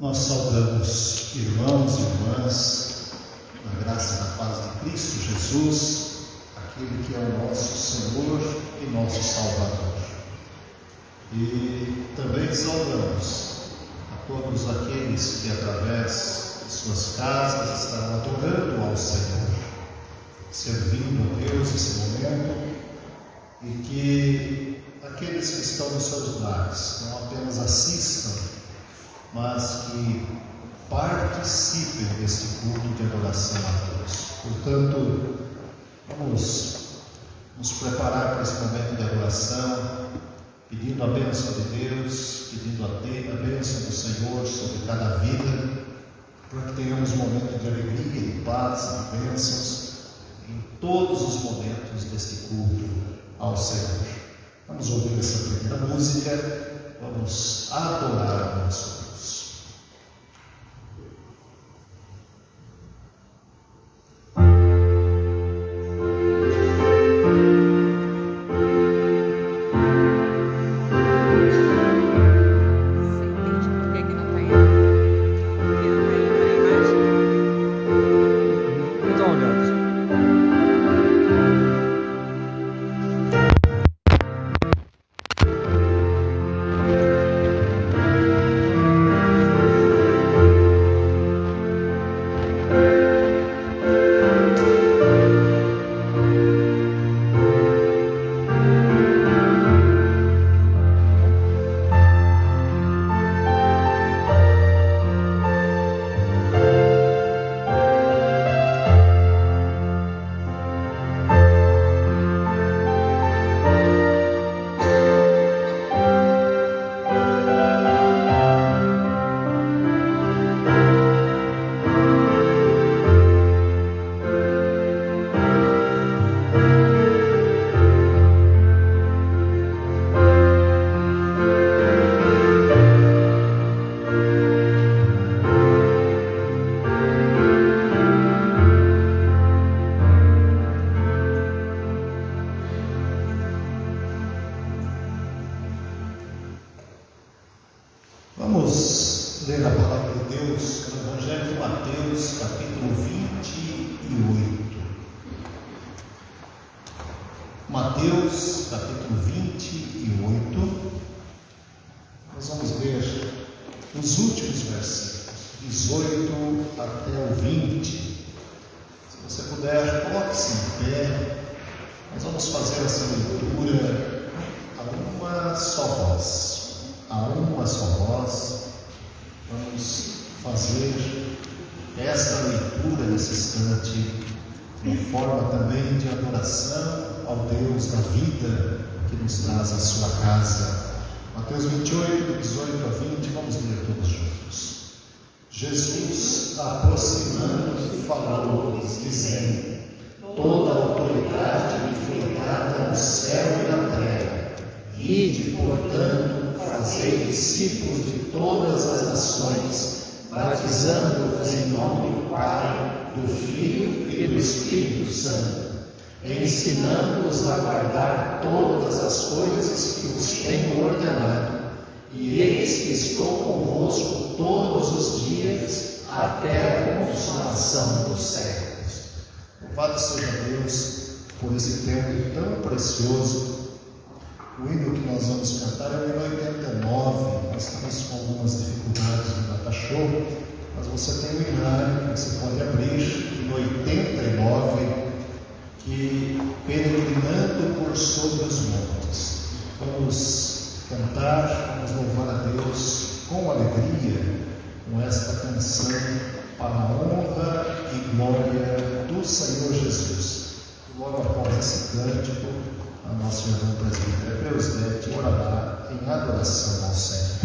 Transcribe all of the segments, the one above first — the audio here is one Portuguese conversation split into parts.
Nós saudamos irmãos e irmãs, na graça e na paz de Cristo Jesus, aquele que é o nosso Senhor e nosso Salvador. E também saudamos a todos aqueles que através de suas casas estarão adorando ao Senhor, servindo a Deus nesse momento, e que aqueles que estão nos seus lares não apenas assistam, mas que participem deste culto de adoração a Deus. Portanto, vamos nos preparar para esse momento de adoração, pedindo a bênção de Deus, pedindo a bênção do Senhor sobre cada vida, para que tenhamos um momento de alegria, de paz, de bênçãos em todos os momentos deste culto ao Senhor. Vamos ouvir essa primeira música, vamos adorar o nosso Deus. Vamos ler a palavra de Deus no Evangelho de Mateus, capítulo 28. Mateus, capítulo 28. Nós vamos ler os últimos versículos, 18 até o 20. Se você puder, coloque-se em pé. Nós vamos fazer essa leitura a uma só voz. A uma só voz, vamos fazer esta leitura nesse instante, em forma também de adoração ao Deus da vida que nos traz a sua casa. Mateus 28, 18 a 20, vamos ler todos juntos. Jesus, aproximando-se, falou-lhes, dizendo: toda a autoridade me foi dada no céu e na terra. Ide, portanto, fazei discípulos de todas as nações, batizando-os em nome do Pai, do Filho e do Espírito Santo, ensinando-os a guardar todas as coisas que vos tenho ordenado. E eis que estou convosco todos os dias, até a consumação dos séculos. Louvado seja Deus por esse tempo tão precioso. O hino que nós vamos cantar é o hino 89. Nós estamos com algumas dificuldades no Datashow, mas você tem o hinário que você pode abrir, hino 89, que peregrinando por sobre os montes. Vamos cantar, vamos louvar a Deus com alegria, com esta canção para a honra e glória do Senhor Jesus. Logo após esse cântico, a nossa irmã presbítera Preusdete orará em adoração ao Senhor.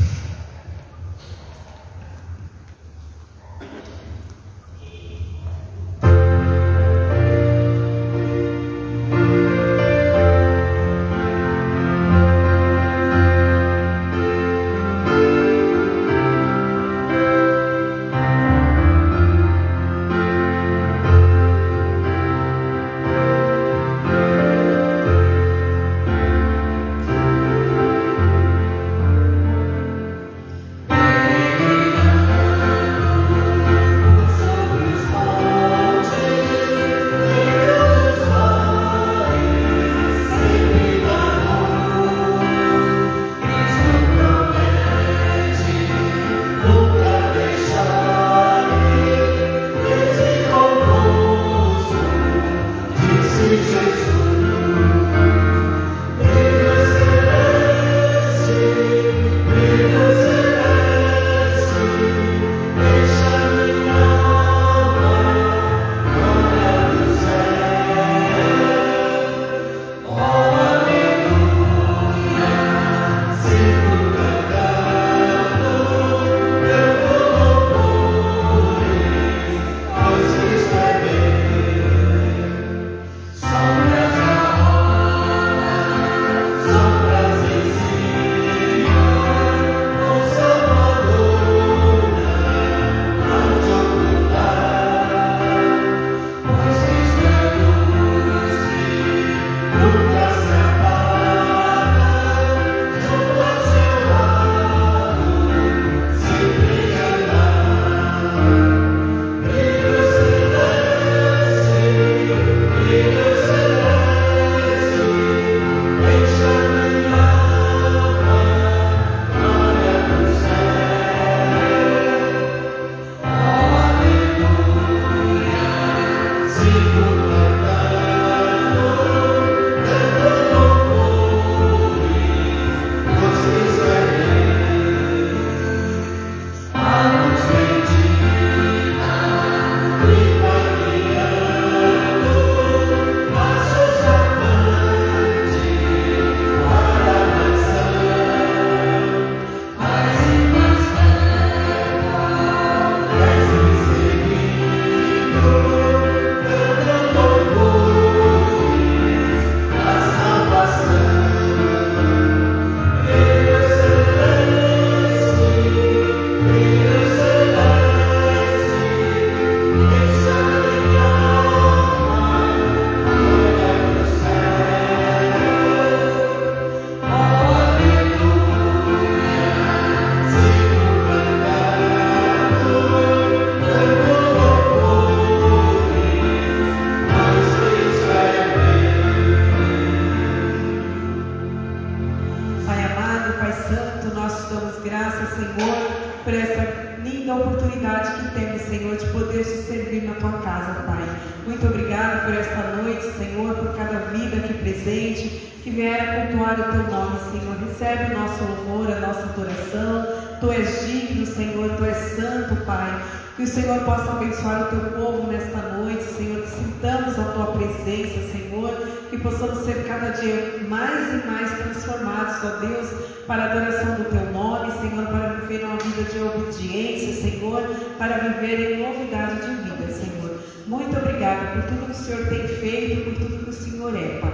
graças, Senhor, por essa linda oportunidade que temos, Senhor, de poder te servir na tua casa, Pai. Muito obrigado por esta noite, Senhor, por cada vida aqui presente, que vier a cultuar o teu nome, Senhor. Recebe o nosso louvor, a nossa adoração. Tu és digno, Senhor, tu és santo, Pai. Que o Senhor possa abençoar o teu povo nesta noite, Senhor, que sintamos a tua presença, Senhor, que possamos ser cada dia mais e mais transformados, ó Deus, para a adoração do teu nome, Senhor, para viver uma vida de obediência, Senhor, para viver em novidade de vida, Senhor. Muito obrigada por tudo que o Senhor tem feito, por tudo que o Senhor é, Pai.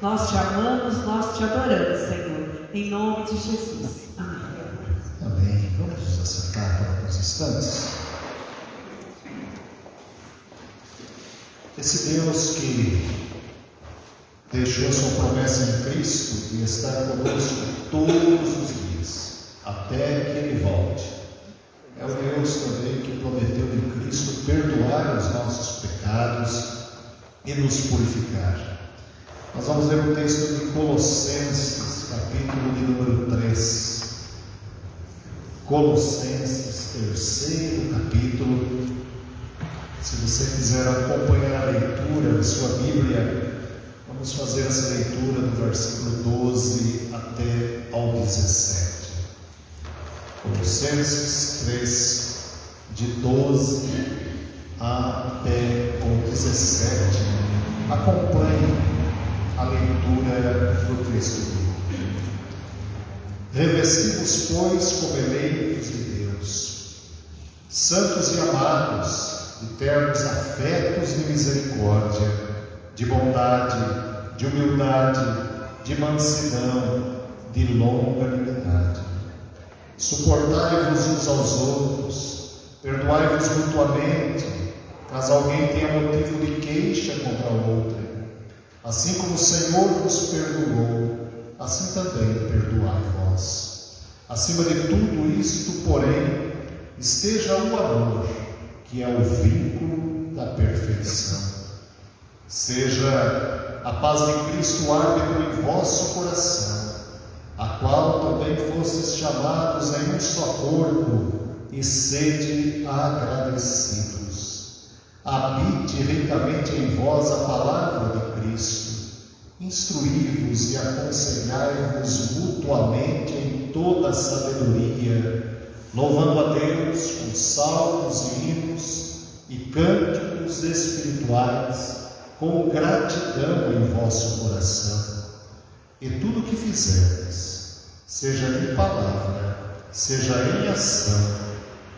Nós te amamos, nós te adoramos, Senhor, em nome de Jesus. Amém. Amém. Vamos nos acercar por alguns instantes. Esse Deus que deixou a sua promessa em Cristo e está conosco todos os dias, até que Ele volte, é o Deus também que prometeu em Cristo perdoar os nossos pecados e nos purificar. Nós vamos ler o texto de Colossenses, capítulo de número 3. Colossenses, 3º capítulo. Se você quiser acompanhar a leitura de sua Bíblia, vamos fazer essa leitura do versículo 12 até ao 17. Colossenses 3, de 12 até o 17. Acompanhe a leitura do texto bíblico. Revesti-vos, pois, como eleitos de Deus, santos e amados, de ternos afetos de misericórdia, de bondade, de humildade, de mansidão, de longanimidade. Suportai-vos uns aos outros, perdoai-vos mutuamente, caso alguém tenha motivo de queixa contra outra. Assim como o Senhor vos perdoou, assim também perdoai vós. Acima de tudo isto, porém, esteja o amor, que é o vínculo da perfeição. Seja a paz de Cristo árbitro em vosso coração, a qual também fostes chamados em um só corpo, e sede agradecidos. Habite ricamente em vós a palavra de Cristo, instruí-vos e aconselhai-vos mutuamente em toda a sabedoria, louvando a Deus com salmos e hinos e cânticos espirituais, com gratidão em vosso coração. E tudo o que fizerdes, seja em palavra, seja em ação,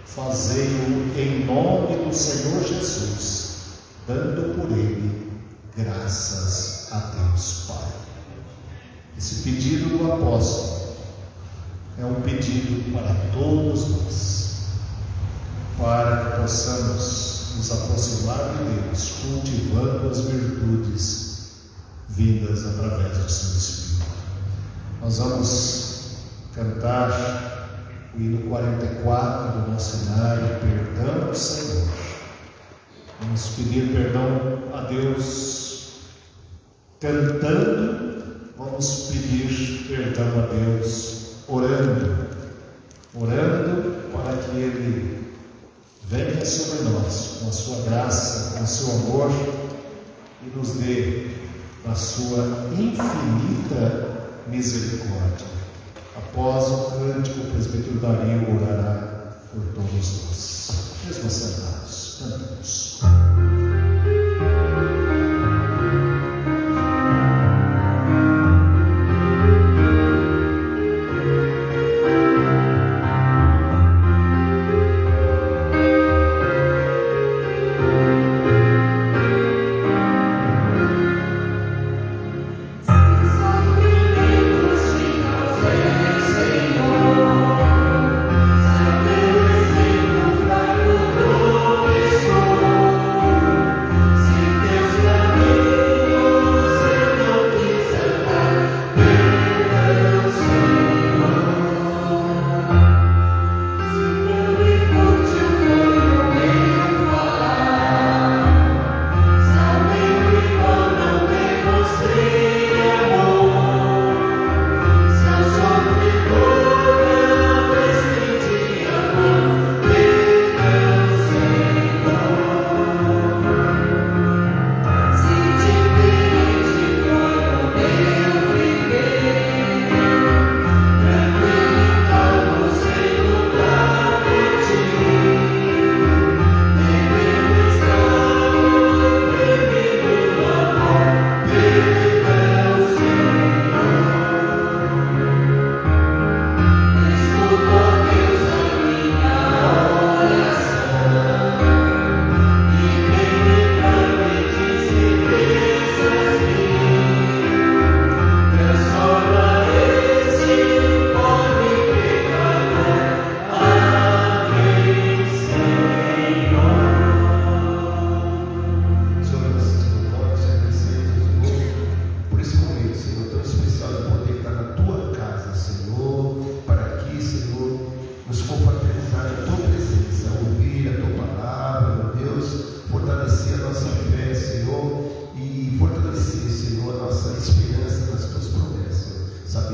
fazei-o em nome do Senhor Jesus, dando por Ele graças a Deus Pai. Esse pedido do apóstolo é um pedido para todos nós, para que possamos nos aproximar de Deus, cultivando as virtudes vindas através do seu Espírito. Nós vamos cantar o hino 44 do nosso cenário, Perdão do Senhor. Vamos pedir perdão a Deus cantando, vamos pedir perdão a Deus orando para que Ele venha sobre nós com a sua graça, com o seu amor e nos dê a sua infinita misericórdia. Após o cântico, o presbítero Dario orará por todos nós. Mesmo sentados, cantamos. Senhor,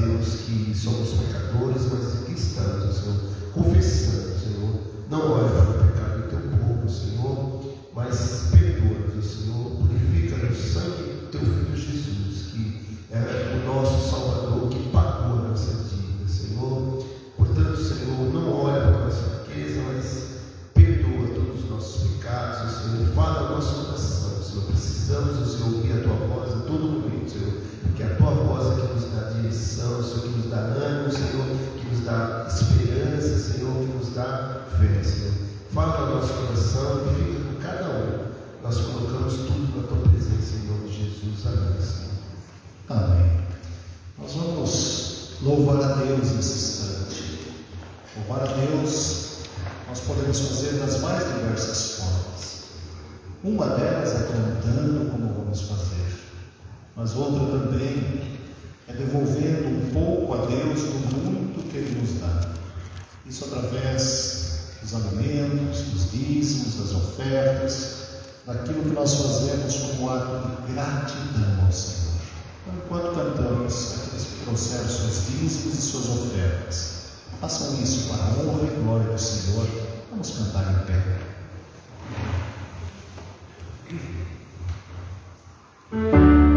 Deus, que somos pecadores, mas aqui estamos, Senhor, confessando, Senhor. Não olha para o pecado do teu povo, Senhor, mas perdoa-nos, Senhor. Purifica-nos o sangue do teu Filho Jesus, que é o nosso Salvador, que pagou a nossa dívida, Senhor. Portanto, Senhor, não olha para a nossa fraqueza, mas perdoa todos os nossos pecados, Senhor. Fala no nosso coração, Senhor. Precisamos, Senhor, ouvir a tua voz a todo momento, Senhor, porque a tua voz é que nos dá direção, Senhor, que nos dá ânimo, Senhor, que nos dá esperança, Senhor, que nos dá fé, Senhor. Fala no nosso coração e fica com cada um. Nós colocamos tudo na tua presença, em nome de Jesus. Amém, Senhor. Amém. Nós vamos louvar a Deus nesse instante. Louvar a Deus nós podemos fazer das mais diversas formas. Uma delas é cantando, como vamos fazer, mas outra também é devolvendo um pouco a Deus do muito que Ele nos dá. Isso através dos alimentos, dos dízimos, das ofertas, daquilo que nós fazemos como ato de gratidão ao Senhor. Então, enquanto cantamos, aqueles que trouxeram seus dízimos e suas ofertas, façam isso para a honra e glória do Senhor. Vamos cantar em pé. Nós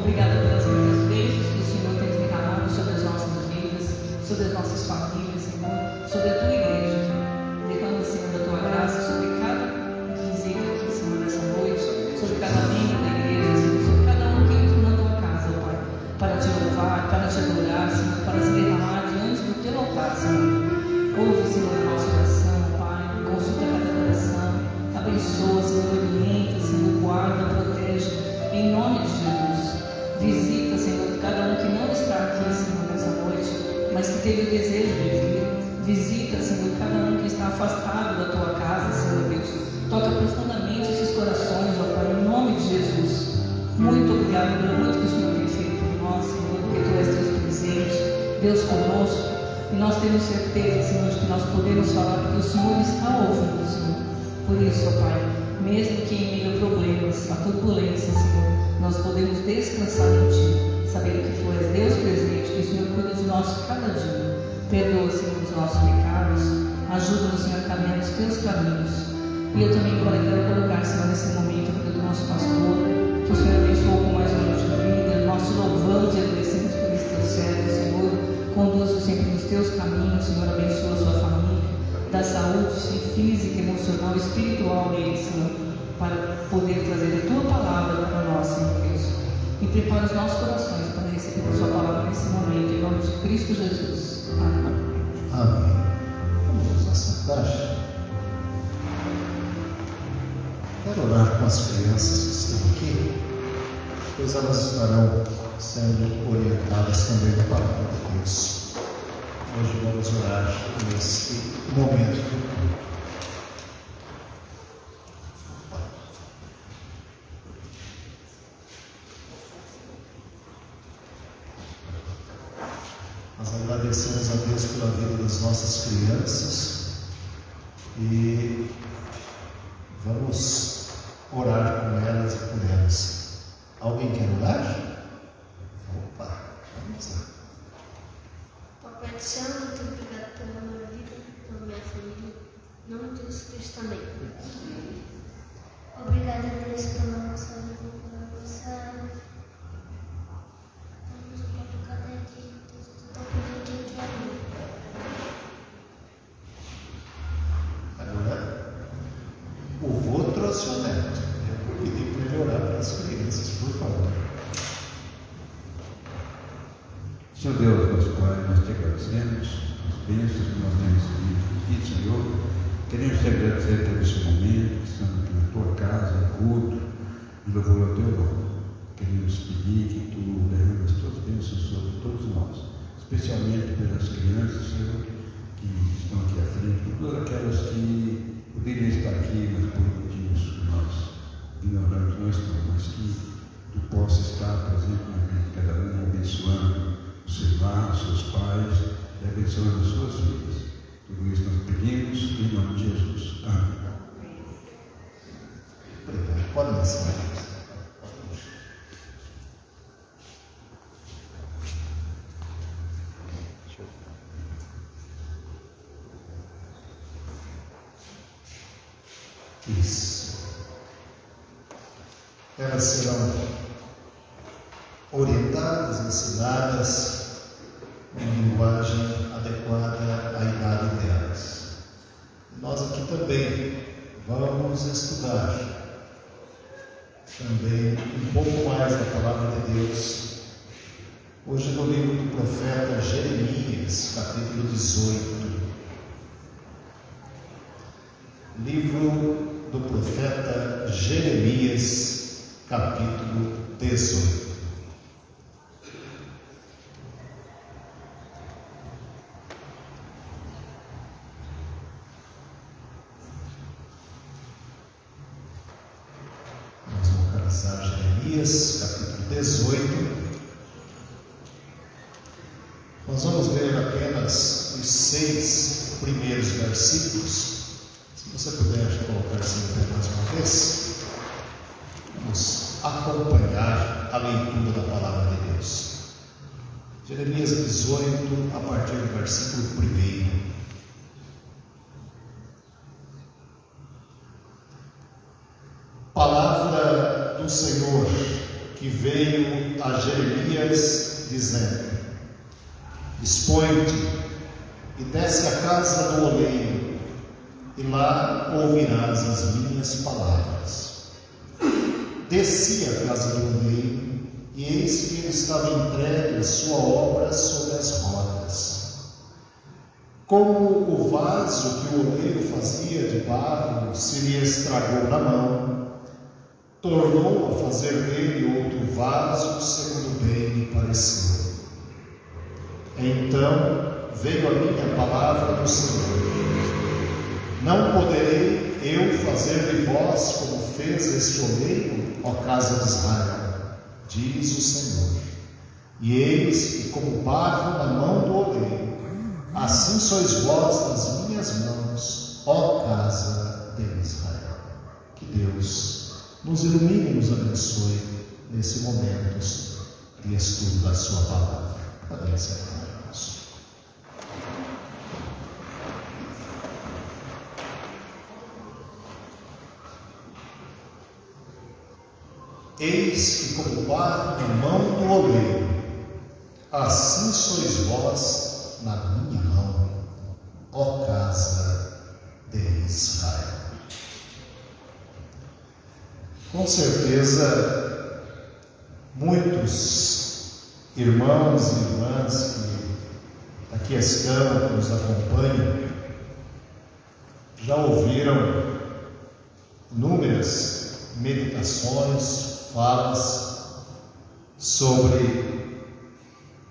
Obrigada pelas muitas bênçãos que o Senhor tem derramado sobre as nossas vidas, sobre as nossas famílias, Senhor, sobre a tua igreja. Derrama, Senhor, a tua graça sobre cada visita aqui, Senhor, nessa noite, sobre cada membro da igreja, Senhor, sobre cada um que entra na tua casa, Pai, para te louvar, para te adorar, Senhor, para se derramar diante do teu altar, Senhor. Ouve, Senhor, a nossa oração, Pai, consulta cada coração, abençoa, Senhor, orienta, Senhor, guarda, protege, em nome de Jesus. Visita, Senhor, cada um que não está aqui, Senhor, nessa noite, mas que teve o desejo de vir. Visita, Senhor, cada um que está afastado da tua casa, Senhor Deus. Toca profundamente esses corações, ó Pai, em nome de Jesus. Muito obrigado pelo muito que o Senhor tem feito por nós, Senhor, porque tu és Deus presente, Deus conosco. E nós temos certeza, Senhor, de que nós podemos falar que o Senhor está ouvindo, Senhor. Por isso, ó Pai, mesmo que em meio a problemas, a turbulência, Senhor, nós podemos descansar em Ti, sabendo que Tu és Deus presente, que o Senhor cuida de nós cada dia. Perdoa, Senhor, os nossos pecados, ajuda-nos, Senhor, a caminhar nos Teus caminhos. E eu também quero colocar, Senhor, nesse momento a vida do nosso pastor, que o Senhor abençoe com mais um ano de vida. Nós te louvamos e agradecemos por esse Teu servo, Senhor. Conduz-o sempre nos Teus caminhos, Senhor, abençoa a sua família, dá saúde física, emocional, espiritual nele, Senhor, para poder trazer a Tua palavra para nós, Senhor Deus. E prepara os nossos corações para receber a Sua palavra nesse momento, em nome de Cristo Jesus. Amém. Amém. Vamos assentar. Quero orar com as crianças que estão aqui, pois elas estarão sendo orientadas também na palavra de Deus. Hoje vamos orar nesse momento. Nós agradecemos a Deus pela vida das nossas crianças e vamos orar com elas e por elas. Alguém quer orar? Opa, vamos lá. Papai do céu, muito obrigado pela minha vida, pela minha família. Em nome de Jesus Cristo, amém. Obrigada, Deus, pela nossa vida, pela nossa. Vamos para cada dia, Deus, tu tá pedindo de amor. Agora, o vô trouxe o neto. Eu vou pedir para ele orar para as crianças, por favor. Senhor Deus, nosso Pai, nós te agradecemos as bênçãos que nós temos recebido aqui, Senhor. Queremos te agradecer por esse momento, que estamos aqui na tua casa, culto, e louvor ao teu nome. Queremos pedir que tu derrames as tuas bênçãos sobre todos nós, especialmente pelas crianças, Senhor, que estão aqui à frente, por todas aquelas que poderiam estar aqui, mas por motivos que nós ignoramos, não estão, mas que tu possa estar presente na vida de cada um, abençoando os seus lares, seus pais, e abençoando as suas vidas. Tudo isso nós pedimos em nome de Jesus. Amém. Obrigado. Pode ensinar. Isso. Elas serão orientadas, ensinadas em linguagem adequada à idade delas. Nós aqui também vamos estudar também um pouco mais da palavra de Deus. Hoje no livro do profeta Jeremias, capítulo 18. Livro do profeta Jeremias, capítulo 18. Vamos localizar Jeremias, capítulo 18. Nós vamos ler apenas os 6 primeiros versículos. Se você puder colocar-se em pé mais uma vez, vamos acompanhar a leitura da palavra de Deus. Jeremias 18, a partir do versículo 1. Palavra do Senhor, que veio a Jeremias dizendo: expõe-te e desce à casa do oleiro, e lá ouvirás as minhas palavras. Desci à casa do oleiro, e eis que ele estava entregue a sua obra sobre as rodas. Como o vaso que o oleiro fazia de barro se lhe estragou na mão, tornou a fazer dele outro vaso segundo bem lhe pareceu. Então veio a minha palavra do Senhor: não poderei eu fazer de vós como fez este oleiro, ó casa de Israel, diz o Senhor. E eis que, como barro na mão do oleiro, assim sois vós nas minhas mãos, ó casa de Israel. Que Deus nos ilumine e nos abençoe nesse momento de estudo da sua palavra. Podem sentar-nos. Eis que, como barro na mão do oleiro, assim sois vós na minha mão, ó casa de Israel. Com certeza, muitos irmãos e irmãs que aqui estão, que nos acompanham, já ouviram inúmeras meditações, falas sobre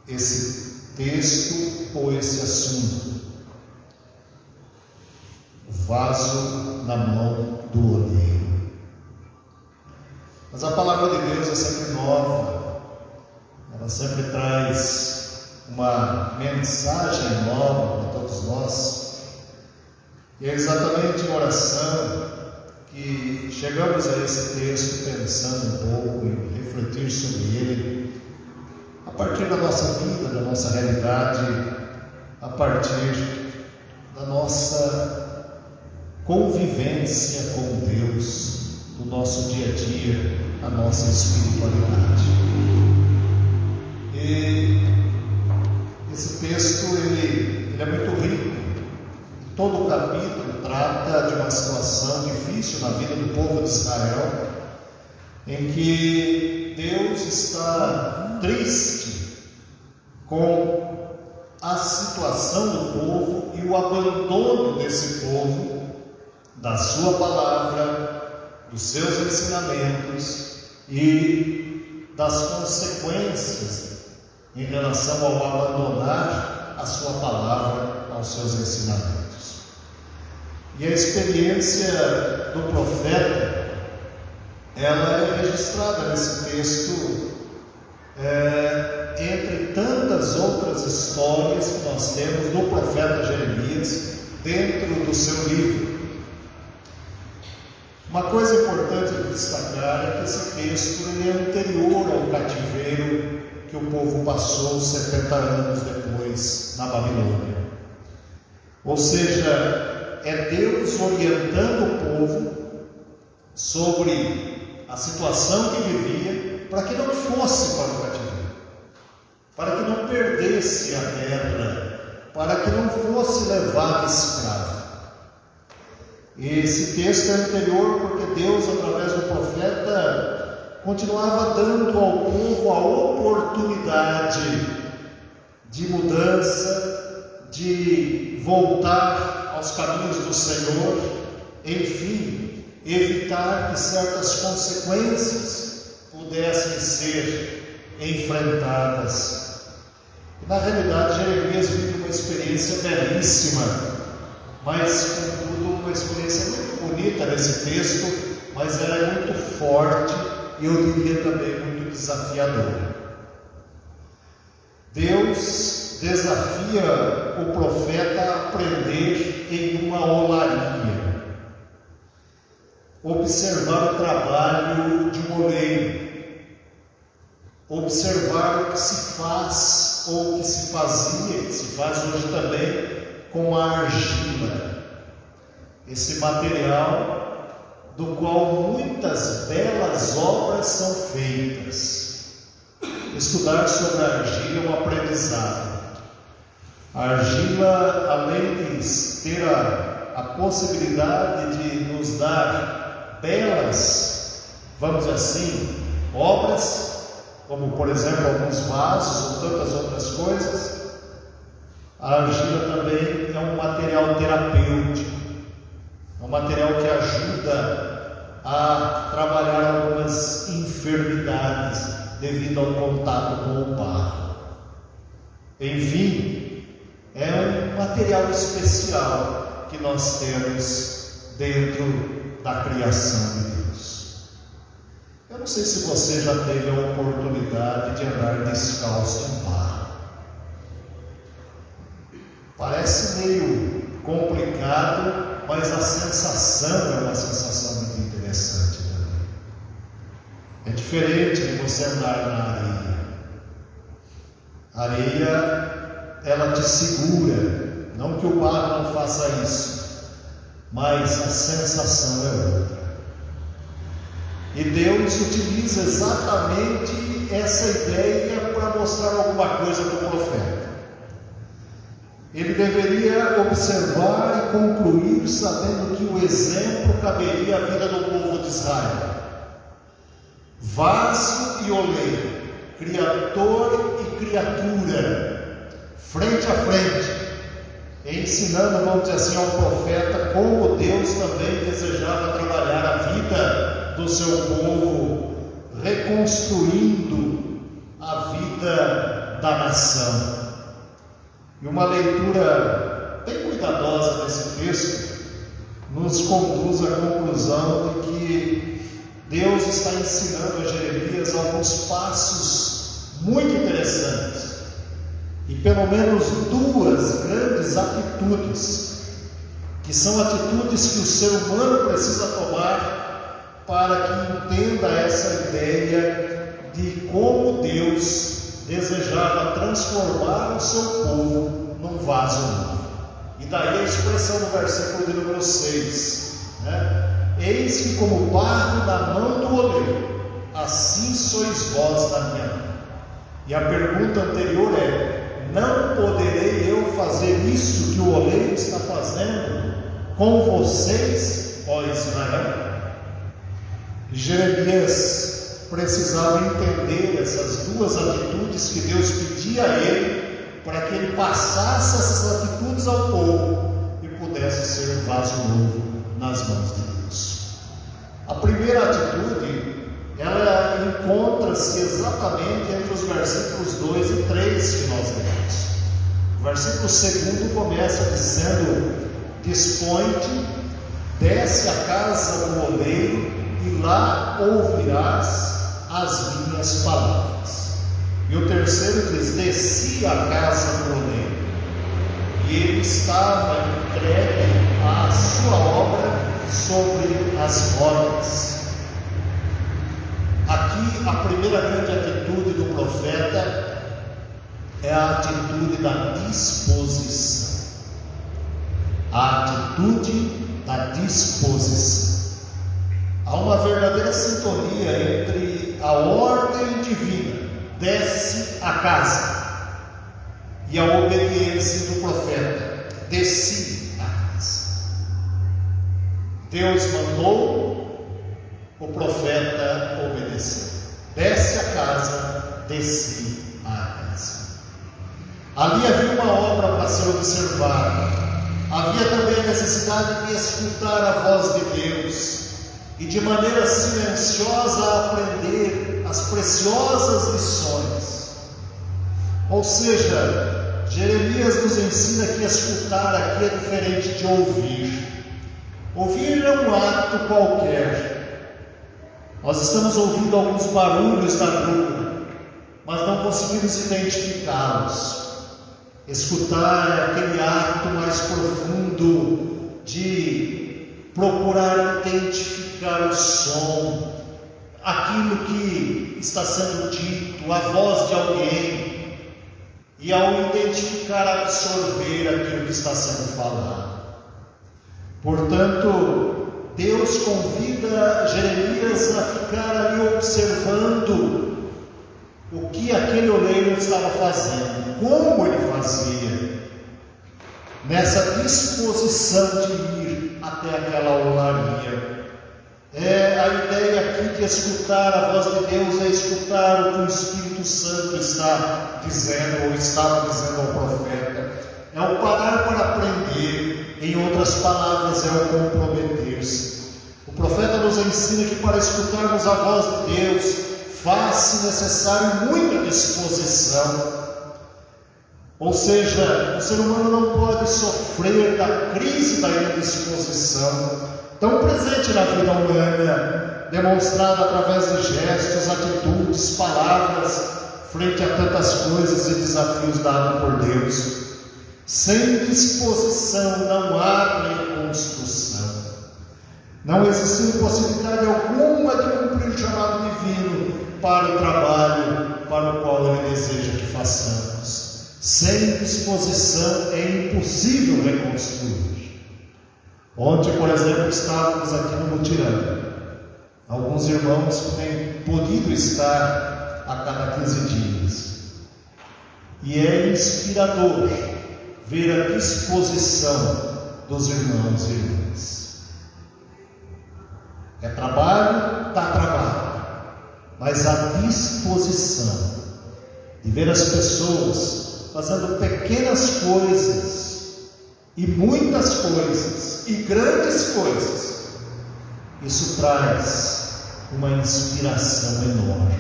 esse texto ou esse assunto: o vaso na mão do oleiro. Mas a palavra de Deus é sempre nova, ela sempre traz uma mensagem nova para todos nós, e é exatamente em oração que chegamos a esse texto pensando um pouco e refletir sobre ele, a partir da nossa vida, da nossa realidade, a partir da nossa convivência com Deus, do nosso dia a dia, a nossa espiritualidade. E esse texto ele é muito rico. Todo o capítulo trata de uma situação difícil na vida do povo de Israel, em que Deus está triste com a situação do povo e o abandono desse povo, da sua palavra, dos seus ensinamentos e das consequências em relação ao abandonar a sua palavra, aos seus ensinamentos. E a experiência do profeta, ela é registrada nesse texto, entre tantas outras histórias que nós temos do profeta Jeremias dentro do seu livro. Uma coisa importante de destacar é que esse texto ele é anterior ao cativeiro que o povo passou 70 anos depois na Babilônia. Ou seja, é Deus orientando o povo sobre a situação que vivia, para que não fosse para o cativeiro, para que não perdesse a terra, para que não fosse levado escravo. Esse texto é anterior porque Deus, através do profeta, continuava dando ao povo a oportunidade de mudança, de voltar aos caminhos do Senhor, enfim, evitar que certas consequências pudessem ser enfrentadas. E, na realidade, Jeremias vive uma experiência belíssima, mas, contudo, uma experiência muito bonita nesse texto, mas ela é muito forte e eu diria também muito desafiadora. Deus desafia o profeta a aprender em uma olaria, observar o trabalho de um oleiro, observar o que se faz ou o que se fazia, que se faz hoje também, com a argila. Esse material do qual muitas belas obras são feitas. Estudar sobre a argila é um aprendizado. A argila, além de ter a possibilidade de nos dar belas, vamos dizer assim, obras, como por exemplo alguns vasos ou tantas outras coisas, a argila também é um material terapêutico, é um material que ajuda a trabalhar algumas enfermidades devido ao contato com o barro. Enfim, é um material especial que nós temos dentro da criação de Deus. Eu não sei se você já teve a oportunidade de andar descalço em barro. Parece meio complicado, mas a sensação é uma sensação muito interessante também. É diferente de você andar na areia. A areia, ela te segura, não que o barro não faça isso, mas a sensação é outra. E Deus utiliza exatamente essa ideia para mostrar alguma coisa para o profeta. Ele deveria observar e concluir sabendo que o exemplo caberia à vida do povo de Israel. Vaso e oleiro, criador e criatura, frente a frente, ensinando, vamos dizer assim, ao profeta como Deus também desejava trabalhar a vida do seu povo, reconstruindo a vida da nação. E uma leitura bem cuidadosa desse texto nos conduz à conclusão de que Deus está ensinando a Jeremias alguns passos muito interessantes. E pelo menos duas grandes atitudes, que são atitudes que o ser humano precisa tomar para que entenda essa ideia de como Deus desejava transformar o seu povo num vaso novo. E daí a expressão do versículo de número 6, né? Eis que como barro na mão do oleiro, assim sois vós na minha mão. E a pergunta anterior é: não poderei eu fazer isso que o oleiro está fazendo com vocês, ó Israel? Jeremias precisava entender essas duas atitudes que Deus pedia a ele, para que ele passasse essas atitudes ao povo e pudesse ser um vaso novo nas mãos de Deus. A primeira atitude, ela encontra-se exatamente entre os versículos 2 e 3 que nós lemos. O versículo 2 começa dizendo: dispõe-te, desce à casa do oleiro e lá ouvirás as minhas palavras. E o terceiro diz: desci à casa do oleiro, e ele estava entregue à sua obra sobre as rodas. Aqui a primeira grande atitude do profeta é a atitude da disposição. A atitude da disposição. Há uma verdadeira sintonia entre a ordem divina, desce a casa, e a obediência do profeta, desci a casa. Deus mandou, o profeta obedeceu. Desce a casa, desci a casa. Ali havia uma obra para ser observada. Havia também a necessidade de escutar a voz de Deus e de maneira silenciosa aprender as preciosas lições. Ou seja, Jeremias nos ensina que escutar aqui é diferente de ouvir. Ouvir não é um ato qualquer. Nós estamos ouvindo alguns barulhos da rua, mas não conseguimos identificá-los. Escutar é aquele ato mais profundo de procurar identificar o som, aquilo que está sendo dito, a voz de alguém, e ao identificar, absorver aquilo que está sendo falado. Portanto, Deus convida Jeremias a ficar ali observando o que aquele oleiro estava fazendo, como ele fazia, nessa disposição de ir até aquela olaria. A ideia aqui de escutar a voz de Deus é escutar o que o Espírito Santo está dizendo, ou estava dizendo ao profeta. É o parar para aprender, em outras palavras, é o comprometer-se. O profeta nos ensina que para escutarmos a voz de Deus, faz-se necessário muita disposição. Ou seja, o ser humano não pode sofrer da crise da indisposição, tão presente na vida humana, demonstrada através de gestos, atitudes, palavras, frente a tantas coisas e desafios dados por Deus. Sem disposição não há reconstrução. Não existe possibilidade alguma de cumprir o chamado divino para o trabalho para o qual Ele deseja que façamos. Sem disposição é impossível reconstruir. Ontem, por exemplo, estávamos aqui no mutirão. Alguns irmãos que têm podido estar a cada 15 dias. E é inspirador ver a disposição dos irmãos e irmãs. É trabalho, dá trabalho. Mas a disposição de ver as pessoas fazendo pequenas coisas, e muitas coisas, e grandes coisas, isso traz uma inspiração enorme.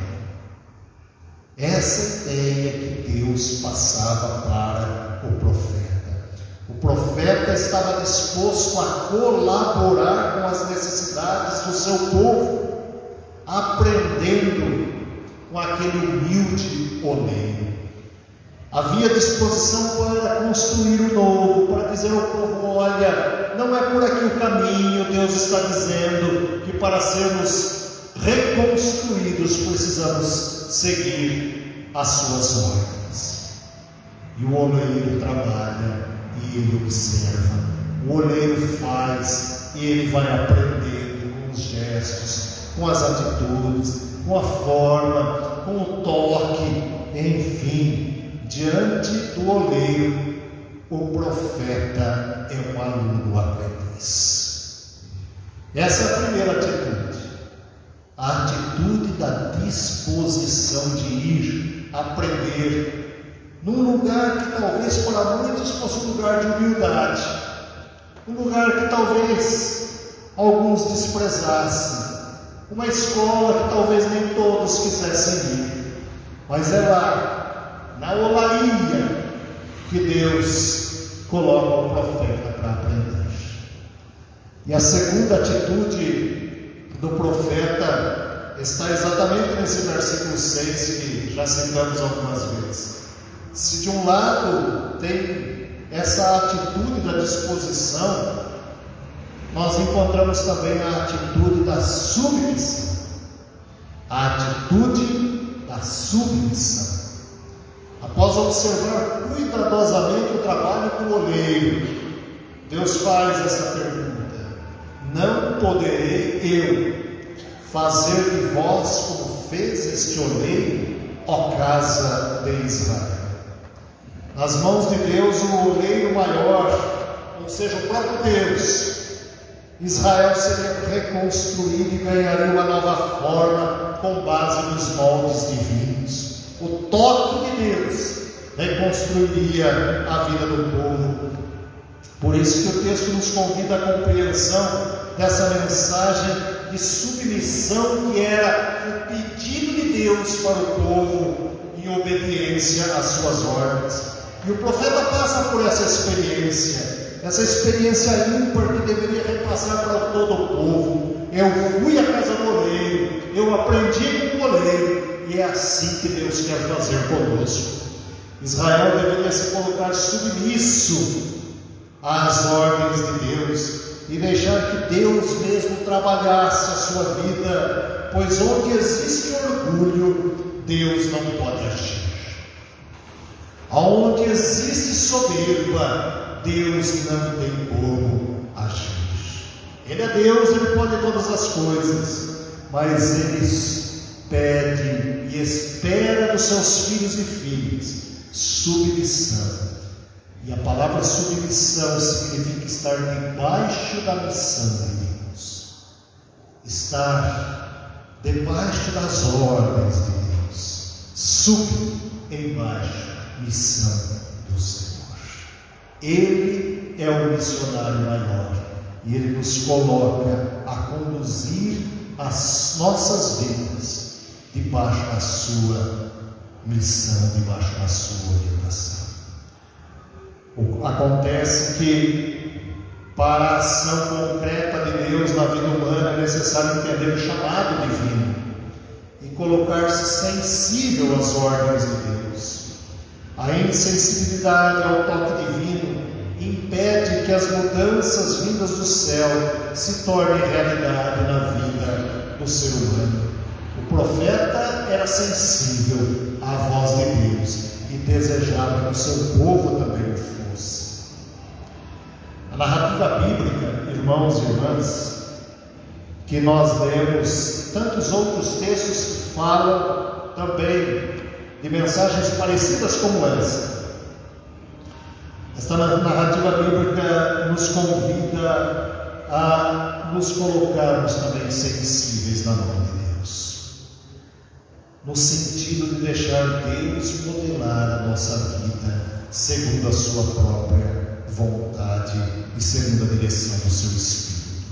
Essa ideia que Deus passava para o profeta. O profeta estava disposto a colaborar com as necessidades do seu povo, aprendendo com aquele humilde oleiro. Havia disposição para construir o novo, para dizer ao povo: olha, não é por aqui o caminho. Deus está dizendo que para sermos reconstruídos precisamos seguir as suas ordens. E o oleiro trabalha e ele observa. O oleiro faz e ele vai aprendendo com os gestos, com as atitudes, com a forma, com o toque, enfim. Diante do oleiro, o profeta é um aluno aprendiz. Essa é a primeira atitude. A atitude da disposição de ir aprender num lugar que talvez para muitos fosse um lugar de humildade, um lugar que talvez alguns desprezassem, uma escola que talvez nem todos quisessem ir, mas é lá, na olaria, que Deus coloca o profeta para aprender. E a segunda atitude do profeta está exatamente nesse versículo 6 que já citamos algumas vezes. Se de um lado tem essa atitude da disposição, nós encontramos também a atitude da submissão. A atitude da submissão. Após observar cuidadosamente o trabalho do oleiro, Deus faz essa pergunta: não poderei eu fazer de vós como fez este oleiro, ó casa de Israel? Nas mãos de Deus, o oleiro maior, ou seja, o próprio Deus, Israel seria reconstruído e ganharia uma nova forma com base nos moldes divinos. O toque de Deus reconstruiria a vida do povo. Por isso que o texto nos convida à compreensão dessa mensagem de submissão, que era o pedido de Deus para o povo em obediência às suas ordens. E o profeta passa por essa experiência ímpar que deveria repassar para todo o povo. Eu fui à casa do oleiro, eu aprendi com o oleiro, e é assim que Deus quer fazer conosco. Israel deveria se colocar submisso às ordens de Deus e deixar que Deus mesmo trabalhasse a sua vida, pois onde existe orgulho, Deus não pode agir. Onde existe soberba, Deus não tem como agir. Ele é Deus, Ele pode todas as coisas, mas Ele pede e espera dos seus filhos e filhas submissão. E a palavra submissão significa estar debaixo da missão de Deus, estar debaixo das ordens de Deus, embaixo missão do Senhor. Ele é o missionário maior e Ele nos coloca a conduzir as nossas vidas debaixo da sua missão, debaixo da sua orientação. Acontece que para a ação concreta de Deus na vida humana é necessário entender o chamado divino e colocar-se sensível às ordens de Deus. A insensibilidade ao toque divino impede que as mudanças vindas do céu se tornem realidade na vida do ser humano. O profeta era sensível à voz de Deus e desejava que o seu povo também o fosse. A narrativa bíblica, irmãos e irmãs, que nós lemos, tantos outros textos que falam também de mensagens parecidas como essa. Esta narrativa bíblica nos convida a nos colocarmos também sensíveis na mão de Deus, no sentido de deixar Deus modelar a nossa vida segundo a sua própria vontade e segundo a direção do seu Espírito.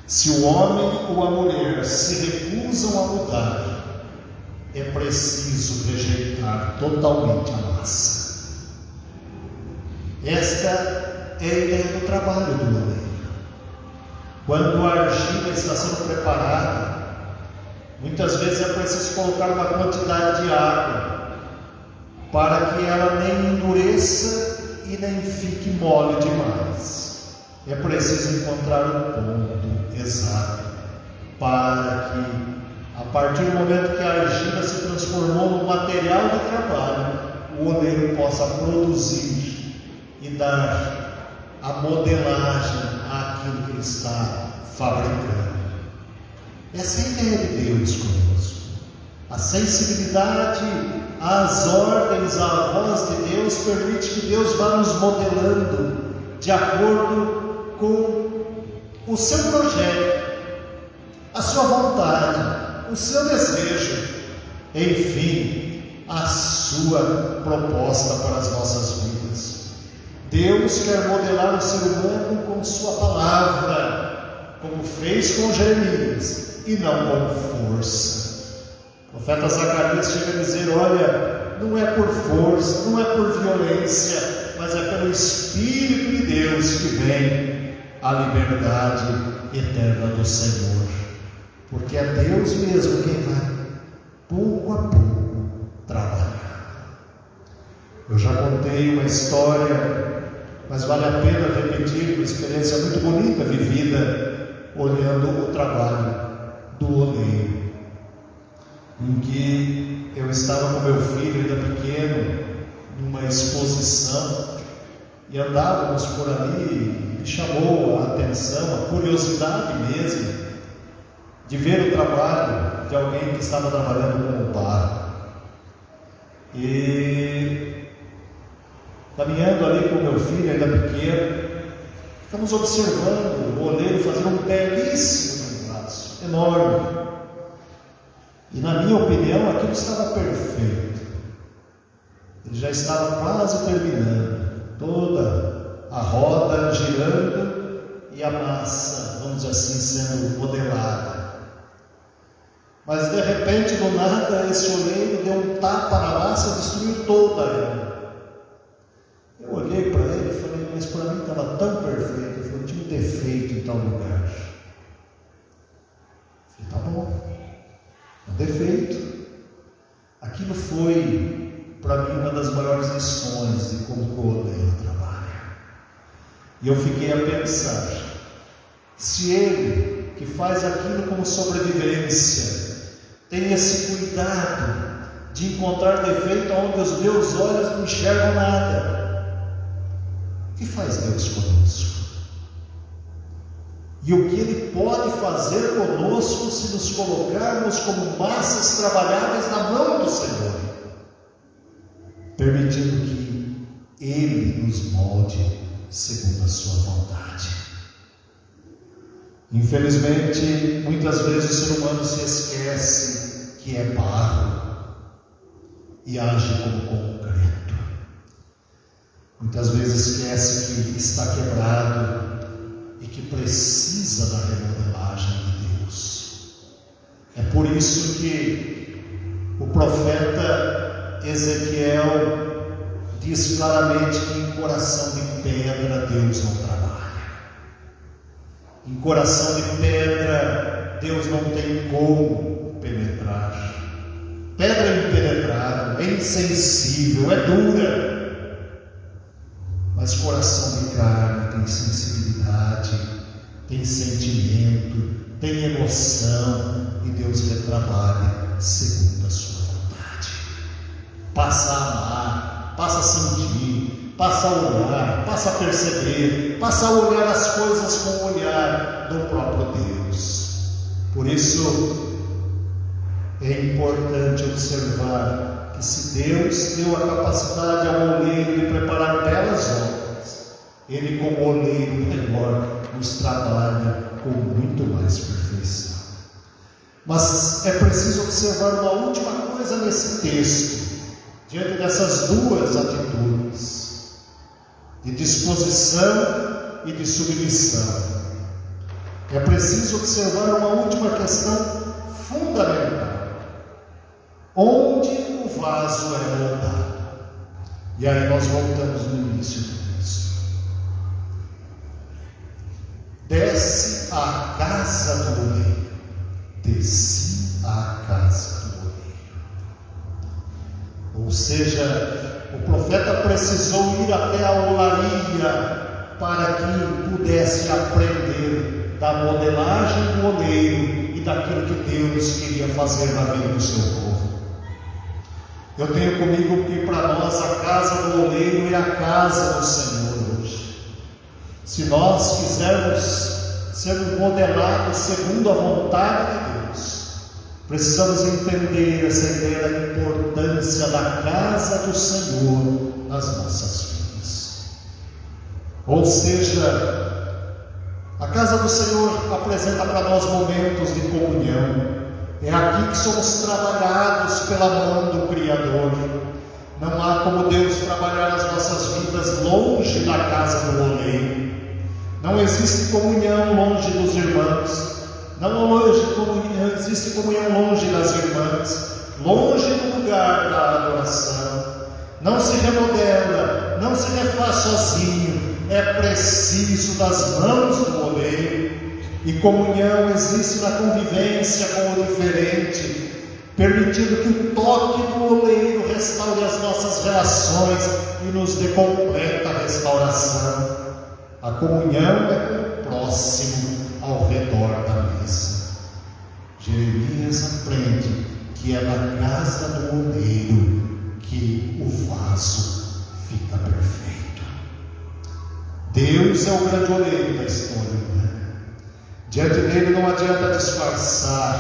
Se o homem ou a mulher se recusam a mudar, é preciso rejeitar totalmente a massa. Esta é a ideia do trabalho do oleiro. Quando a argila está sendo preparada, muitas vezes é preciso colocar uma quantidade de água para que ela nem endureça e nem fique mole demais. É preciso encontrar o ponto exato para que, a partir do momento que a argila se transformou no material de trabalho, o oleiro possa produzir e dar a modelagem àquilo que ele está fabricando. Essa é a ideia de Deus conosco. A sensibilidade às ordens, à voz de Deus, permite que Deus vá nos modelando de acordo com o seu projeto, a sua vontade, o seu desejo, enfim, a sua proposta para as nossas vidas. Deus quer modelar o ser humano com sua palavra, como fez com Jeremias, e não com força. O profeta Zacarias chega a dizer: olha, não é por força, não é por violência, mas é pelo Espírito de Deus que vem a liberdade eterna do Senhor. Porque é Deus mesmo quem vai, pouco a pouco, trabalhar. Eu já contei uma história, mas vale a pena repetir, uma experiência muito bonita vivida, olhando o trabalho do oleiro, em que eu estava com meu filho ainda pequeno, numa exposição, e andávamos por ali, e me chamou a atenção, a curiosidade mesmo, de ver o trabalho de alguém que estava trabalhando com o barro. E caminhando ali com meu filho ainda pequeno, ficamos observando o oleiro fazer um belíssimo braço, enorme. E na minha opinião aquilo estava perfeito. Ele já estava quase terminando, toda a roda girando e a massa, vamos dizer assim, sendo modelada. Mas de repente, do nada, esse oleiro deu um tapa na massa e destruiu toda ela. Eu olhei para ele e falei: mas para mim estava tão perfeito. Eu falei: tinha um defeito em tal lugar. Eu falei: tá bom, um defeito. Aquilo foi para mim uma das maiores lições de como o oleiro trabalha. E eu fiquei a pensar: se ele, que faz aquilo como sobrevivência, tem esse cuidado de encontrar defeito onde os meus olhos não enxergam nada, o que faz Deus conosco? e o que Ele pode fazer conosco se nos colocarmos como massas trabalháveis na mão do Senhor, permitindo que Ele nos molde segundo a sua vontade. Infelizmente, muitas vezes o ser humano se esquece que é barro e age como concreto. Muitas vezes esquece que está quebrado e que precisa da remodelagem de Deus. É por isso que o profeta Ezequiel diz claramente que em coração de pedra Deus não trabalha. Em coração de pedra Deus não tem como penetrar. Pedra é impenetrável, é insensível, é dura. Mas coração de carne tem sensibilidade, tem sentimento, tem emoção, e Deus retrabalha segundo a sua vontade. Passa a amar, passa a sentir, passa a olhar, passa a perceber, passa a olhar as coisas com o olhar do próprio Deus. Por isso é importante observar que se Deus deu a capacidade ao oleiro de preparar belas obras, Ele, como oleiro melhor, nos trabalha com muito mais perfeição. Mas é preciso observar uma última coisa nesse texto, diante dessas duas atitudes, de disposição e de submissão. É preciso observar uma última questão fundamental: onde o vaso é moldado. E aí nós voltamos no início do texto. Desce à casa do oleiro. Desci à casa do oleiro. Ou seja, o profeta precisou ir até a olaria para que pudesse aprender da modelagem do oleiro e daquilo que Deus queria fazer na vida do seu povo. Eu tenho comigo que para nós a casa do oleiro é a casa do Senhor hoje. Se nós quisermos ser modelados segundo a vontade de Deus, precisamos entender essa ideia da importância da casa do Senhor nas nossas vidas. Ou seja, a casa do Senhor apresenta para nós momentos de comunhão. É aqui que somos trabalhados pela mão do Criador. Não há como Deus trabalhar as nossas vidas longe da casa do oleiro. Não existe comunhão longe dos irmãos. Não existe comunhão longe das irmãs, longe do lugar da adoração. Não se remodela, não se refaz sozinho. É preciso das mãos do oleiro. E comunhão existe na convivência com o diferente, permitindo que o toque do oleiro restaure as nossas relações e nos dê completa restauração. A comunhão é com o próximo ao redor da mesa. Jeremias aprende que é na casa do oleiro que o vaso fica perfeito. Deus é o grande oleiro da história humana. Diante dele não adianta disfarçar.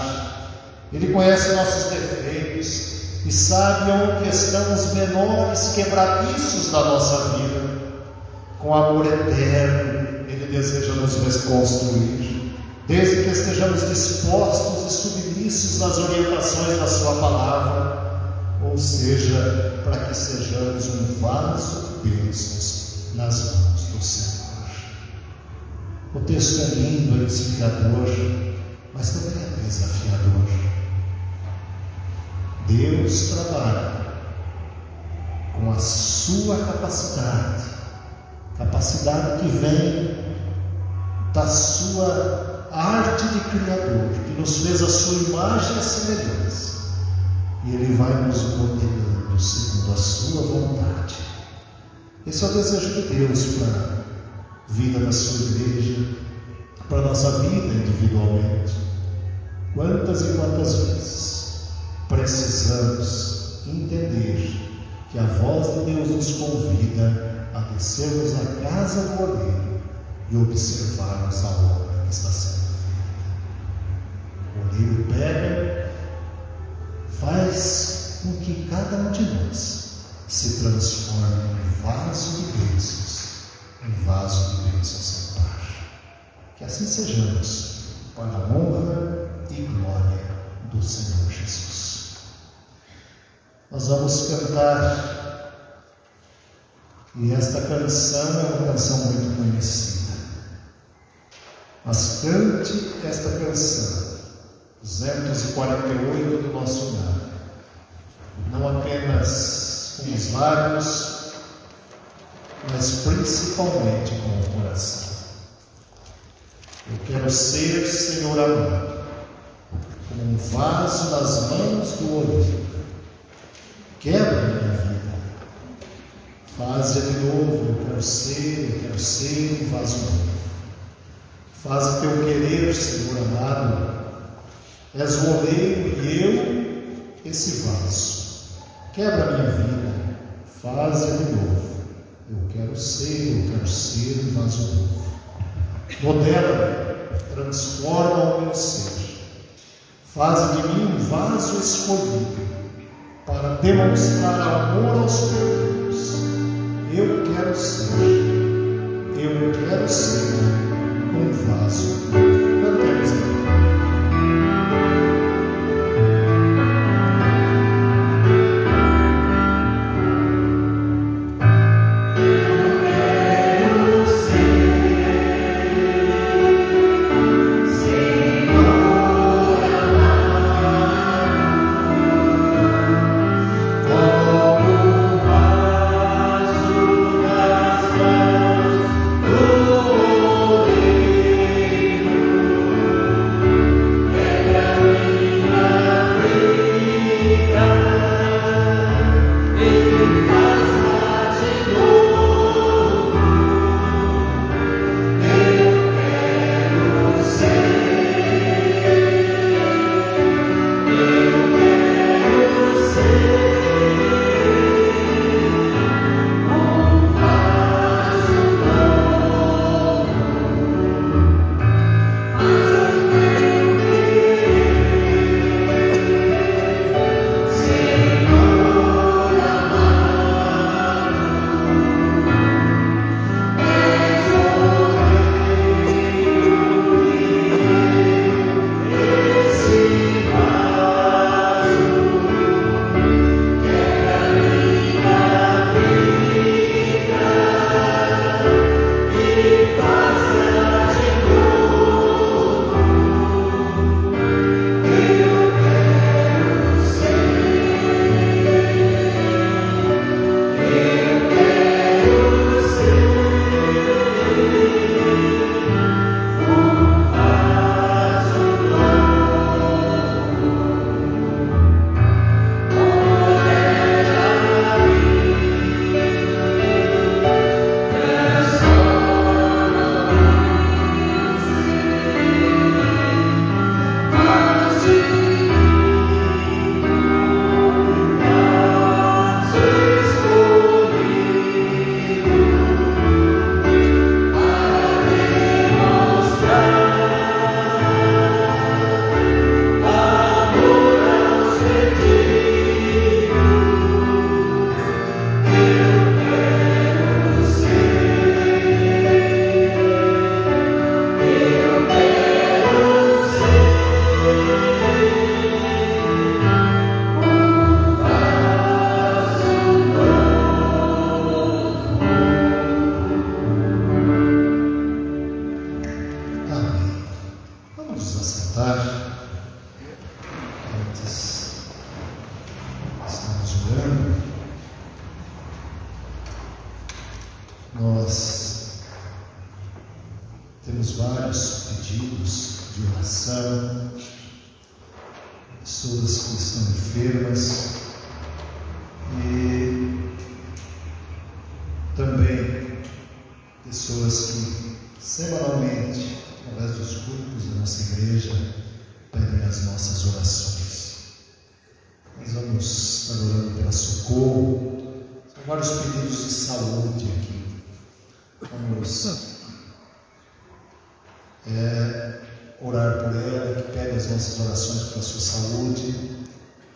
Ele conhece nossos defeitos e sabe onde estão os menores quebradiços da nossa vida. Com amor eterno, Ele deseja nos reconstruir, desde que estejamos dispostos e submissos às orientações da Sua palavra, ou seja, para que sejamos um vaso de bênçãos nas mãos do Senhor. O texto é lindo, é inspirador, mas também é desafiador. Deus trabalha com a sua capacidade que vem da sua arte de Criador, que nos fez a sua imagem e semelhança, e Ele vai nos modelando segundo a sua vontade. Esse é o desejo de Deus para a vida da sua igreja, para a nossa vida individualmente. Quantas e quantas vezes precisamos entender que a voz de Deus nos convida a descermos à casa do oleiro e observarmos a obra está sendo feita. O olheiro pega, faz com que cada um de nós se transforme em vaso de bênçãos, em vaso de bênçãos sem par. Que assim sejamos, para a honra e glória do Senhor Jesus. Nós vamos cantar, e esta canção é uma canção muito conhecida. Mas cante esta canção, 248 do nosso lar, não apenas com os lábios, mas principalmente com o coração. Eu quero ser, Senhor amado, como um vaso nas mãos do olheiro. Quebra minha vida, faz-a de novo. Eu quero ser um vaso novo. Faz o teu querer, Senhor amado. És o oleiro e eu, esse vaso. Quebra minha vida, faz-a de novo. Eu quero ser um vaso novo. Modela-me, transforma o meu ser. Faz de mim um vaso escolhido para demonstrar amor aos pequenos. Eu quero ser um vaso. Cantemos aqui. Nós temos vários pedidos de oração, pessoas que estão enfermas e também pessoas que semanalmente, através dos grupos da nossa igreja, pedem as nossas orações. Nós vamos estar orando pela socorro. São vários pedidos de saúde aqui. Vamos orar por ela, que pede as nossas orações pela sua saúde.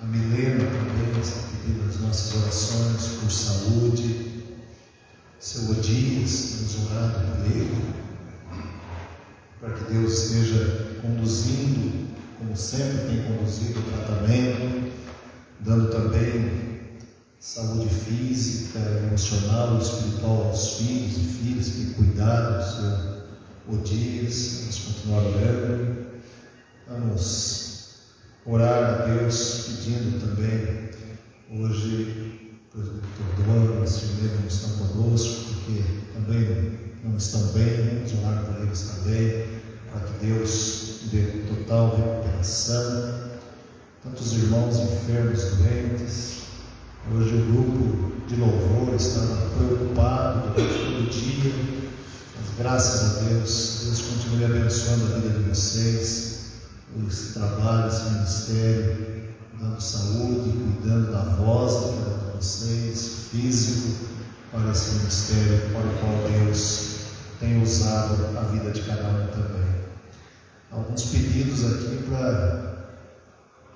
A Milena também está pedindo as nossas orações por saúde. Seu Odias, temos orado por ele, para que Deus esteja conduzindo, como sempre tem conduzido, o tratamento, dando também saúde física, emocional e espiritual aos filhos e filhas, que cuidado do seu Odias. Vamos continuar orando. Vamos orar a Deus, pedindo também hoje para o Dr. Dona, as enfermeiras não estão conosco, porque também não estão bem. Vamos orar por eles também, para que Deus dê total recuperação. Tantos irmãos enfermos, doentes. Hoje o grupo de louvor estava preocupado durante todo o dia, mas graças a Deus, Deus continue abençoando a vida de vocês, esse trabalho, esse ministério, dando saúde, cuidando da voz de cada um de vocês, físico, para esse ministério, para o qual Deus tem usado a vida de cada um também. Alguns pedidos aqui para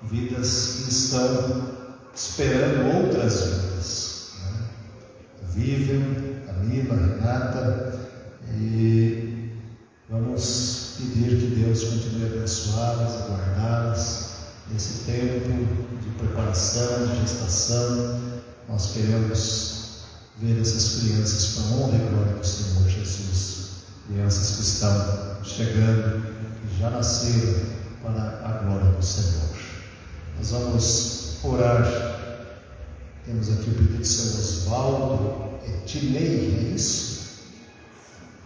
vidas que estão esperando outras vidas, né? Vivian, Camila, Renata, e vamos pedir que Deus continue a abençoá-las, a guardá-las nesse tempo de preparação, de gestação. Nós queremos ver essas crianças para a honra e glória do Senhor Jesus, crianças que estão chegando, que já nasceram para a glória do Senhor. Nós vamos orar. Temos aqui o pedido do seu Osvaldo Etinei, é isso?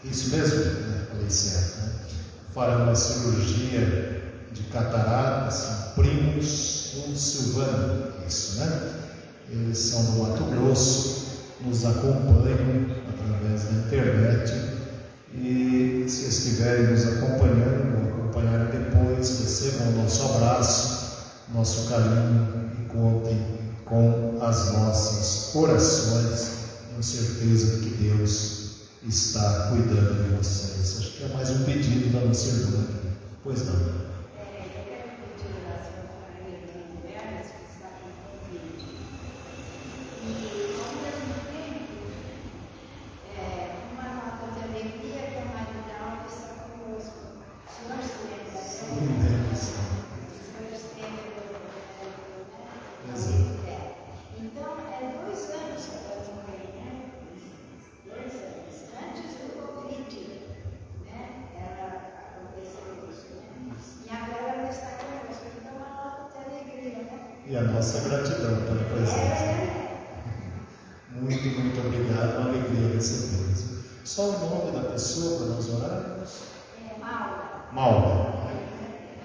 Isso mesmo, né? Falei certo, né? Fará uma cirurgia de cataratas em Primos com Silvano, isso, né? Eles são do Mato Grosso, nos acompanham através da internet, e se estiverem nos acompanhando, acompanharem depois, recebam o nosso abraço, nosso carinho, e contem com as nossas orações. Tenho certeza que Deus está cuidando de vocês. Acho que é mais um pedido da nossa irmã. Pois não. E a nossa gratidão pela presença. Muito obrigado, uma alegria recebê-los. Só o nome da pessoa para nós orarmos? Maura.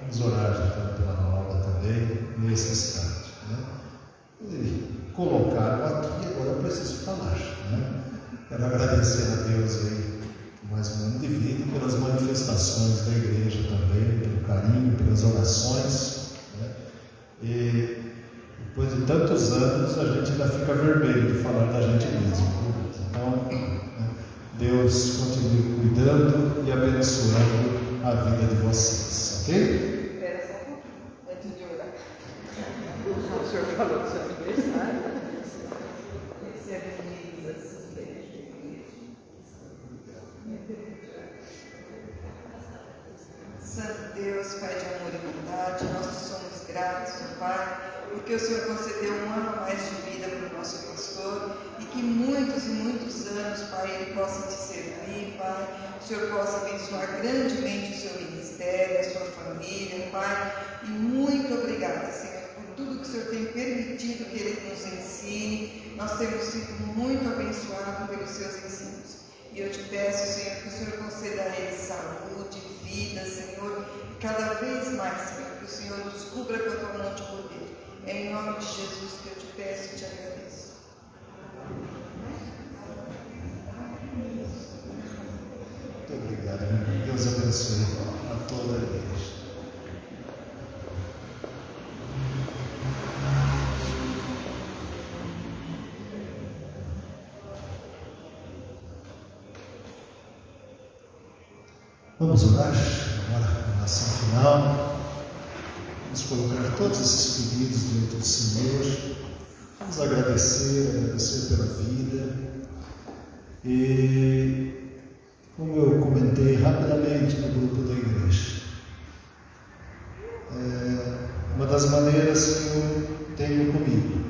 Vamos orar então pela Maura também, nesse instante, né? E colocaram aqui, agora eu preciso falar, né? Quero agradecer a Deus aí por mais um ano de vida, pelas manifestações da igreja também, pelo carinho, pelas orações, né? E depois de tantos anos, a gente ainda fica vermelho de falar da gente mesmo. Então, Deus continue cuidando e abençoando a vida de vocês, ok? Espera só um pouquinho, antes de orar. O senhor falou do seu aniversário. Recebe bênçãos. Santo Deus, Pai de amor e bondade, nós te somos gratos, ó Pai, porque o Senhor concedeu um ano a mais de vida para o nosso pastor, e que muitos e muitos anos, Pai, ele possa te servir, Pai. O Senhor possa abençoar grandemente o seu ministério, a sua família, Pai. E muito obrigada, Senhor, por tudo que o Senhor tem permitido que ele nos ensine. Nós temos sido muito abençoados pelos seus ensinos. E eu te peço, Senhor, que o Senhor conceda a ele saúde, vida, Senhor, e cada vez mais, Senhor, que o Senhor nos cubra com a tua mão de poder. É em nome de Jesus que eu te peço e te agradeço. Muito obrigado, irmão. Deus abençoe a toda a igreja. Vamos orar? agora a oração final. Vamos colocar todos esses pedidos diante do Senhor. Vamos agradecer pela vida. E, como eu comentei rapidamente no grupo da igreja, uma das maneiras que eu tenho comigo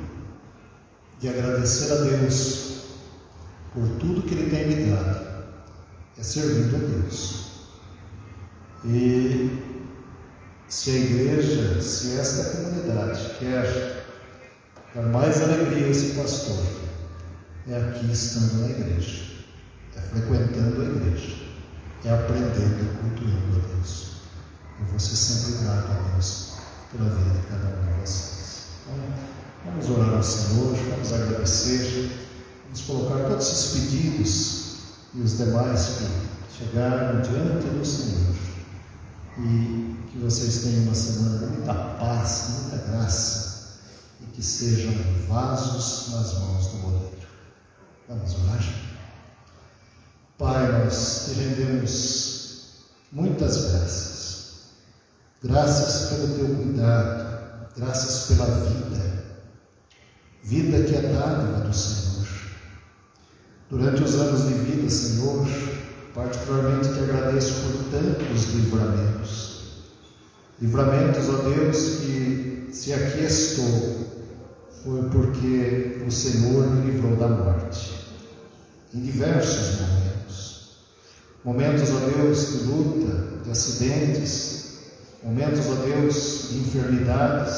de agradecer a Deus por tudo que Ele tem me dado é servindo a Deus. E se a igreja, se esta comunidade quer dar mais alegria a esse pastor, é aqui estando na igreja, é frequentando a igreja, é aprendendo e cultuando a Deus. Eu vou ser sempre grato a Deus pela vida de cada um de vocês. Então, vamos orar ao Senhor, vamos agradecer, vamos colocar todos esses pedidos e os demais que chegaram diante do Senhor, e que vocês tenham uma semana de muita paz, muita graça, e que sejam vasos nas mãos do oleiro. Vamos orar? Pai, nós te rendemos muitas graças. Graças pelo teu cuidado, graças pela vida que é dádiva do Senhor. Durante os anos de vida, Senhor, particularmente te agradeço por tantos livramentos, ó Deus, que se aqui estou, foi porque o Senhor me livrou da morte, em diversos momentos, ó Deus, de luta, de acidentes, momentos, ó Deus, de enfermidades,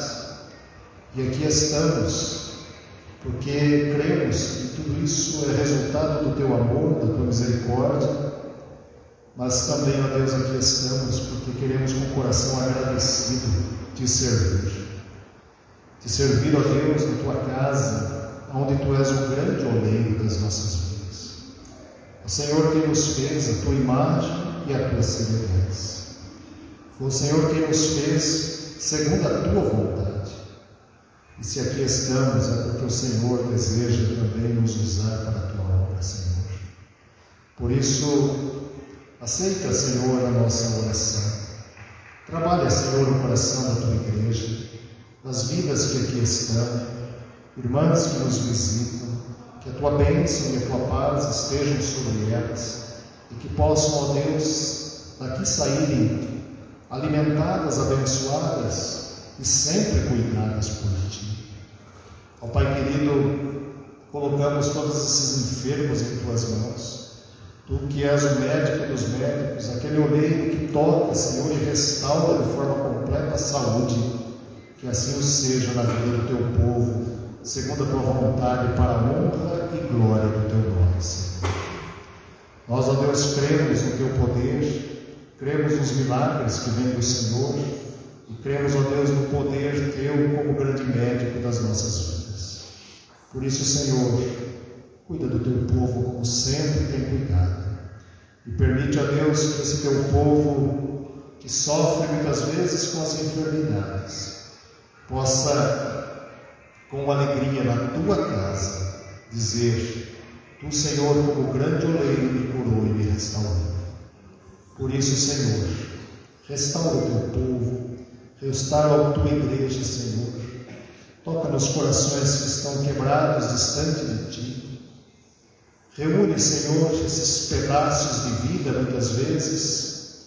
e aqui estamos, porque cremos que tudo isso é resultado do teu amor, da tua misericórdia, mas também, ó Deus, aqui estamos porque queremos com o coração agradecido te servir, ó Deus, na tua casa, onde tu és o grande oleiro das nossas vidas. O Senhor que nos fez a tua imagem e a tua semelhança. Foi o Senhor que nos fez segundo a tua vontade. E se aqui estamos, é porque o Senhor deseja também nos usar para a tua obra, Senhor. Por isso, aceita, Senhor, a nossa oração. Trabalha, Senhor, no coração da tua igreja, nas vidas que aqui estão, irmãs que nos visitam, que a tua bênção e a tua paz estejam sobre elas, e que possam, ó Deus, daqui saírem alimentadas, abençoadas e sempre cuidadas por ti. Ó Pai querido, colocamos todos esses enfermos em tuas mãos. Tu que és o médico dos médicos, aquele oleiro que toca, Senhor, e restaura de forma completa a saúde, que assim o seja na vida do teu povo, segundo a tua vontade, para a honra e glória do teu nome, Senhor. Nós, ó Deus, cremos no teu poder, cremos nos milagres que vêm do Senhor, e cremos, ó Deus, no poder teu como grande médico das nossas vidas. Por isso, Senhor, cuida do teu povo como sempre tem cuidado, e permite, ó Deus, que esse teu povo, que sofre muitas vezes com as enfermidades, possa, com alegria na tua casa, dizer: tu, Senhor, como grande oleiro, me curou e me restaurou. Por isso, Senhor, restaura o teu povo, restaura a tua igreja, Senhor. Toca nos corações que estão quebrados, distante de ti. Reúne, Senhor, esses pedaços de vida, muitas vezes,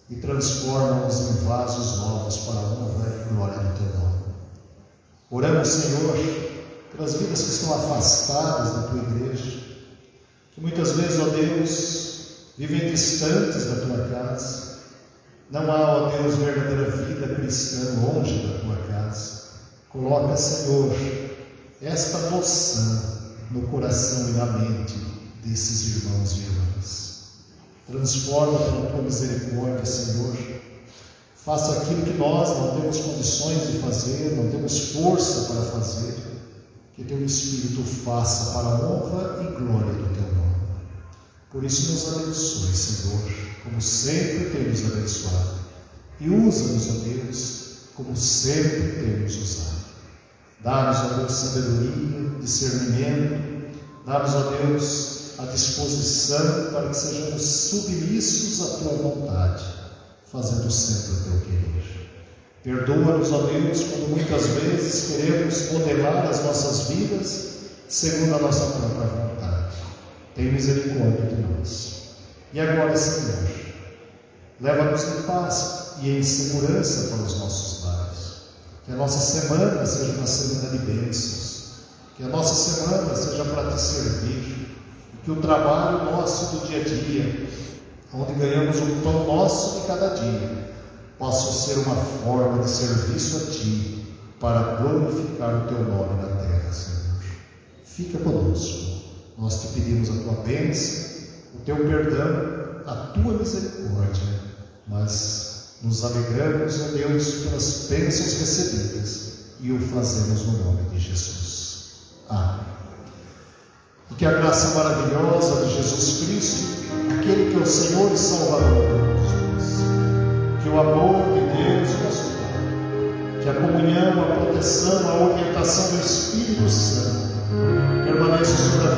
e transforma-os em vasos novos para a honra e glória do teu nome. Oramos, Senhor, pelas vidas que estão afastadas da tua igreja, que muitas vezes, ó Deus, vivem distantes da tua casa. Não há, ó Deus, verdadeira vida cristã longe da tua casa. Coloca, Senhor, esta noção no coração e na mente desses irmãos e irmãs. Transforma pela tua misericórdia, Senhor. Faça aquilo que nós não temos condições de fazer, não temos força para fazer. Que teu Espírito faça para a honra e glória do teu nome. Por isso nos abençoe, Senhor, como sempre temos abençoado. E usa-nos, ó Deus, como sempre temos usado. Dá-nos, ó Deus, sabedoria, discernimento. Dá-nos, ó Deus, a disposição para que sejamos submissos à tua vontade, fazendo sempre o teu querer. Perdoa-nos, ó Deus, quando muitas vezes queremos modelar as nossas vidas segundo a nossa própria vontade. Tem misericórdia de nós. E agora, Senhor, leva-nos em paz e em segurança para os nossos lares. Que a nossa semana seja uma semana de bênçãos. Que a nossa semana seja para te servir. E que o trabalho nosso do dia a dia, onde ganhamos o pão nosso de cada dia, possa ser uma forma de serviço a Ti, para glorificar o Teu nome na terra, Senhor. Fica conosco. Nós te pedimos a Tua bênção, o Teu perdão, a Tua misericórdia, mas nos alegramos, ó Deus, pelas bênçãos recebidas e o fazemos no nome de Jesus. Amém. E que a graça maravilhosa de Jesus Cristo, aquele que é o Senhor e Salvador de todos nós, que o amor de Deus, nosso Pai, que a comunhão, a proteção, a orientação do Espírito Santo permaneça sobre a